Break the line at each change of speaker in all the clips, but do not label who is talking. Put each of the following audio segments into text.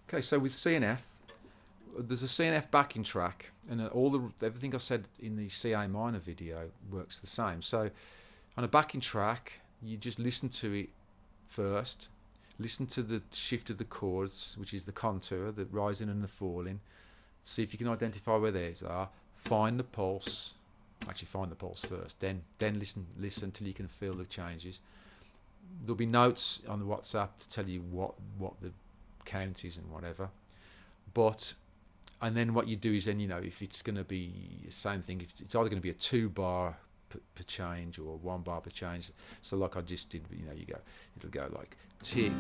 Okay, so with C and F, there's a C and F backing track, and everything I said in the C A minor video works the same. So on a backing track, you just listen to it first. Listen to the shift of the chords, which is the contour, the rising and the falling. See if you can identify where these are. Find the pulse. Actually, find the pulse first. Then listen till you can feel the changes. There'll be notes on the WhatsApp to tell you what the count is and whatever. And then what you do is then, if it's going to be the same thing, if it's either going to be a 2 bar per change or 1 bar per change. So like I just did, it'll go like tick.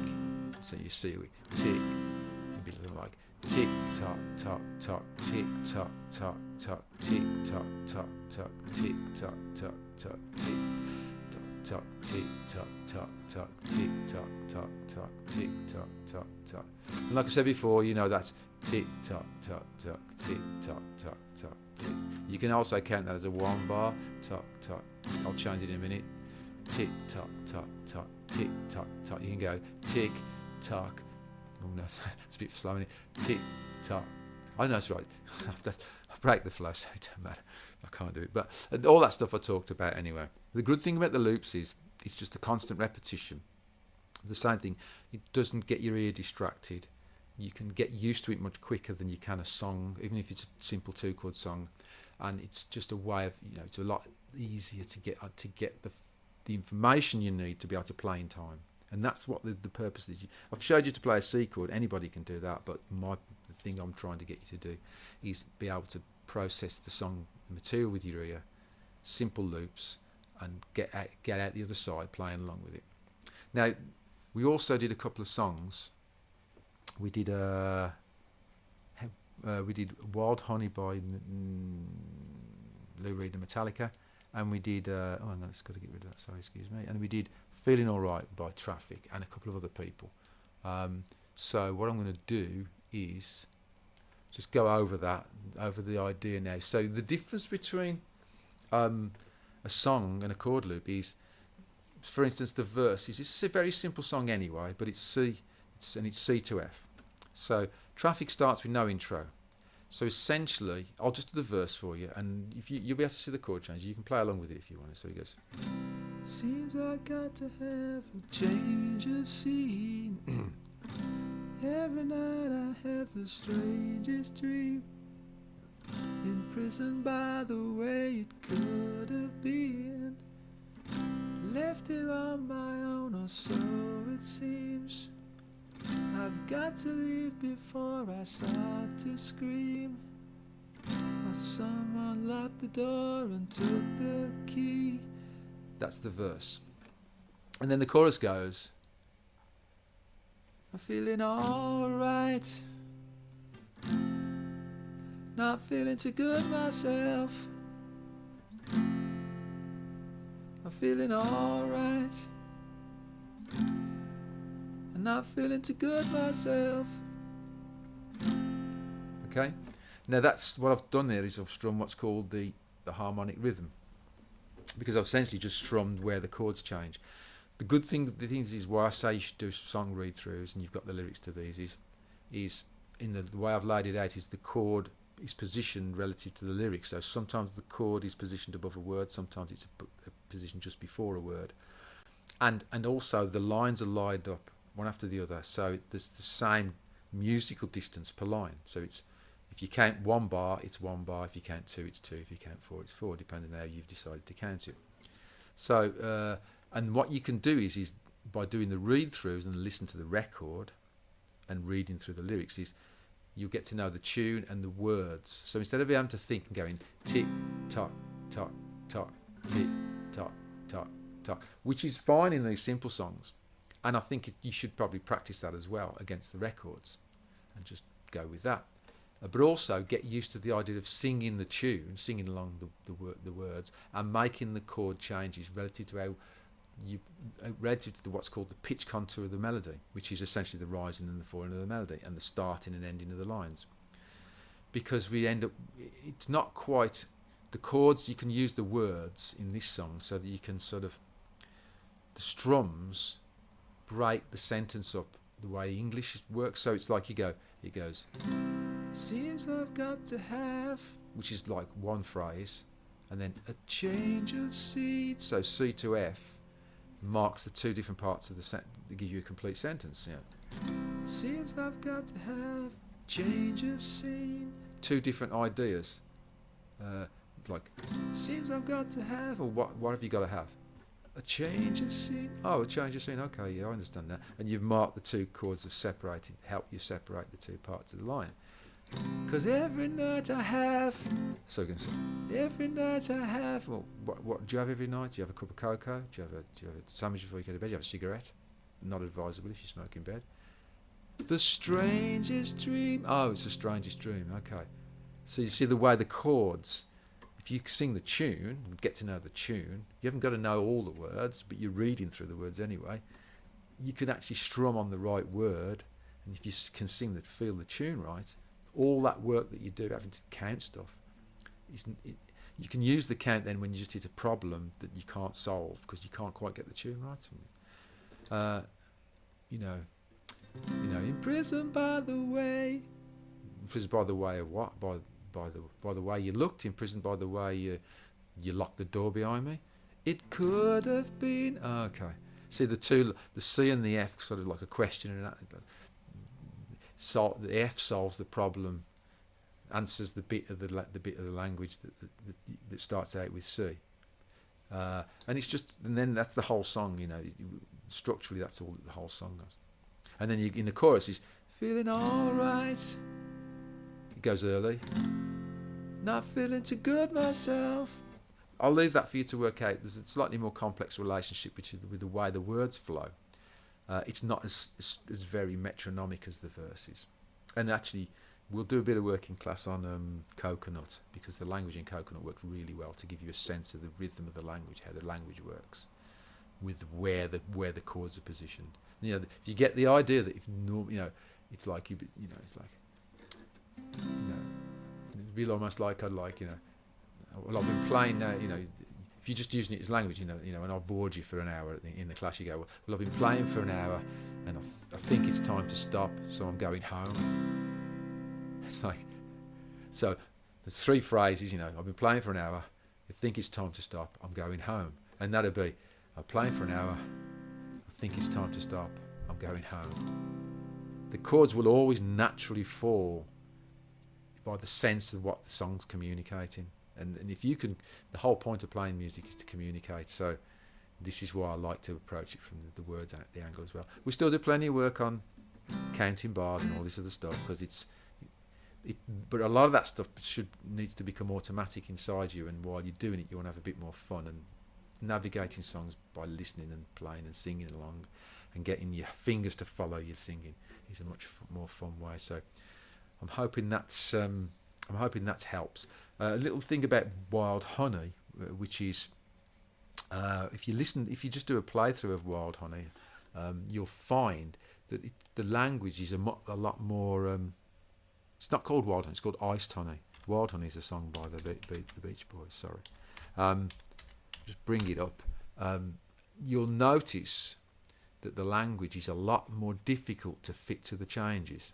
So you see it, tick. It'll be like tick tock tock tock, tick tock tock tock, tick tock tock tock, tick tock tock tock, tick tock tick tock tock tock, tick tock tock tock, tick tock tock tock. And like I said before, that's tick tock tock tock, tick tock tock tock, tick. You can also count that as a 1 bar. Tock tock. I'll change it in a minute. Tick tock tock tock, tick tock tock. You can go tick tock. Oh no, it's a bit slow, isn't it? Tick tock. I know that's right. I break the flow, so it doesn't matter. I can't do it. But all that stuff I talked about anyway. The good thing about the loops is it's just a constant repetition. The same thing. It doesn't get your ear distracted. You can get used to it much quicker than you can a song, even if it's a simple 2-chord song. And it's just a way of, it's a lot easier to get the information you need to be able to play in time. And that's what the purpose is. I've showed you to play a C chord. Anybody can do that, but the thing I'm trying to get you to do is be able to process the song material with your ear, simple loops, and get out the other side playing along with it. Now, we also did a couple of songs. We did Wild Honey by Lou Reed and Metallica, and we did hang on, let's got to get rid of that, sorry, excuse me, and we did Feeling Alright by Traffic and a couple of other people. So what I'm going to do is just go over the idea now. So the difference between a song and a chord loop is, for instance, the verse is a very simple song anyway, but it's C to F. So Traffic starts with no intro. So essentially, I'll just do the verse for you, and if you'll be able to see the chord change, you can play along with it if you want to. So he goes, seems I got to have a change of scene. Every night I have the strangest dream, imprisoned by the way it could have been, left here on my own, or so it seems. I've got to leave before I start to scream, or someone locked the door and took the key. That's the verse. And then the chorus goes, I'm feeling alright, not feeling too good myself. I'm feeling alright, not feeling too good myself. Okay, now that's what I've done there, is I've strummed what's called the harmonic rhythm, because I've essentially just strummed where the chords change. The thing is why I say you should do song read-throughs, and you've got the lyrics to these, is in the way I've laid it out, is the chord is positioned relative to the lyrics. So sometimes the chord is positioned above a word, sometimes it's positioned just before a word, and also the lines are lined up one after the other, so there's the same musical distance per line. So it's, if you count 1 bar, it's 1 bar. If you count 2, it's 2. If you count 4, it's 4, depending on how you've decided to count it. So and what you can do is by doing the read-throughs and listen to the record and reading through the lyrics, is you'll get to know the tune and the words. So instead of being able to think and going tick tock tock tock, tick tock tock tock, which is fine in these simple songs, and I think you should probably practice that as well against the records and just go with that. But also get used to the idea of singing the tune, singing along the words, and making the chord changes relative to what's called the pitch contour of the melody, which is essentially the rising and the falling of the melody and the starting and ending of the lines. Because we end up, it's not quite the chords. You can use the words in this song so that you can sort of, the strums break the sentence up. the way English works. So it's like it goes, seems I've got to have, which is like one phrase, and then a change of scene. So C to F marks the two different parts of the sentence to give you a complete sentence. Seems I've got to have change of scene. Two different ideas. Like, seems I've got to have, or what have you got to have? A change of scene. Oh, a change of scene. Okay, yeah, I understand that. And you've marked the two chords of separated, help you separate the two parts of the line. Because every night I have. So you can say, every night I have. Well, what do you have every night? Do you have a cup of cocoa? Do you have a sandwich before you go to bed? Do you have a cigarette? Not advisable if you smoke in bed. The strangest dream. Oh, it's the strangest dream. Okay. So you see the way the chords. If you sing the tune and get to know the tune, you haven't got to know all the words, but you're reading through the words anyway. You can actually strum on the right word, and if you can feel the tune right, all that work that you do having to count stuff, you can use the count then when you just hit a problem that you can't solve because you can't quite get the tune right. Imprisoned by the way. Imprisoned by the way of what? By the way you looked, imprisoned by the way you locked the door behind me. It could have been okay. See the C and the F sort of like a question and that. So the F solves the problem, answers the bit of the language that starts out with C, and then that's the whole song. Structurally that's all that the whole song does. And then in the chorus is feeling all right. It goes early. Not feeling too good myself. I'll leave that for you to work out. There's a slightly more complex relationship with the way the words flow. It's not as very metronomic as the verses. And actually, we'll do a bit of work in class on Coconut, because the language in Coconut works really well to give you a sense of the rhythm of the language, how the language works, with where the chords are positioned. If you get the idea that it's like it'd be almost like I've been playing now, if you're just using it as language, and I've bored you for an hour in the class, you go, well, I've been playing for an hour, and I think it's time to stop, so I'm going home. It's like, so there's three phrases, I've been playing for an hour, I think it's time to stop, I'm going home. And that'd be, I'm playing for an hour, I think it's time to stop, I'm going home. The chords will always naturally fall by the sense of what the song's communicating. And if you can, the whole point of playing music is to communicate. So this is why I like to approach it from the words the angle as well. We still do plenty of work on counting bars and all this other stuff, because but a lot of that stuff needs to become automatic inside you. And while you're doing it, you want to have a bit more fun, and navigating songs by listening and playing and singing along, and getting your fingers to follow your singing is a much more fun way. So I'm hoping that's helps. A little thing about Wild Honey, which is if you just do a playthrough of Wild Honey, you'll find that the language is a lot more. It's not called Wild Honey; it's called Iced Honey. Wild Honey is a song by the Beach Boys. Sorry, just bring it up. You'll notice that the language is a lot more difficult to fit to the changes.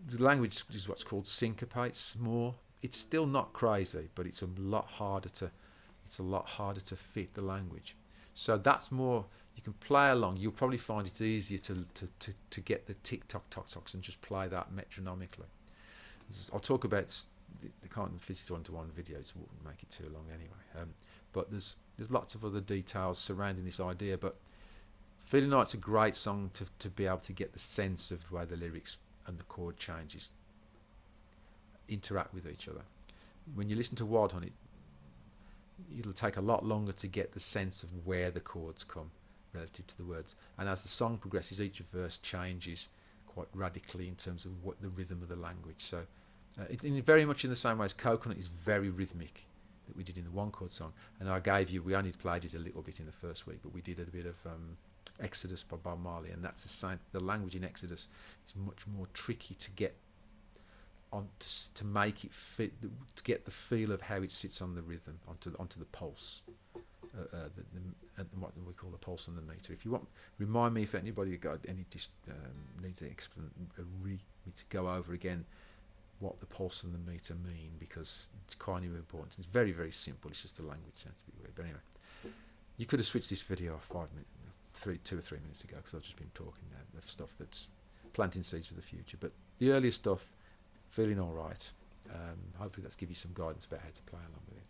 The language is what's called syncopates more. It's still not crazy, but it's a lot harder to fit the language. So that's more, you can play along. You'll probably find it's easier to get the tick tock tock tocks and just play that metronomically. I'll talk about, I can't fit it onto one video, so it wouldn't make it too long anyway. But there's lots of other details surrounding this idea. But Feeling Light's a great song to be able to get the sense of where the lyrics and the chord changes interact with each other. When you listen to Wild Honey, it'll take a lot longer to get the sense of where the chords come relative to the words. And as the song progresses, each verse changes quite radically in terms of what the rhythm of the language. So very much in the same way as Coconut is very rhythmic, that we did in the one chord song. And we only played it a little bit in the first week, but we did a bit of Exodus by Bob Marley, and that's the same. The language in Exodus is much more tricky to get on to make it fit, to get the feel of how it sits on the rhythm, onto the pulse. what we call the pulse on the meter. If you want, remind me if anybody got any needs me to go over again what the pulse and the meter mean, because it's quite important. It's very, very simple. It's just the language sounds a bit weird. But anyway, you could have switched this video off 2 or 3 minutes ago, because I've just been talking now of stuff that's planting seeds for the future. But the earlier stuff, feeling all right. Hopefully that's give you some guidance about how to play along with it.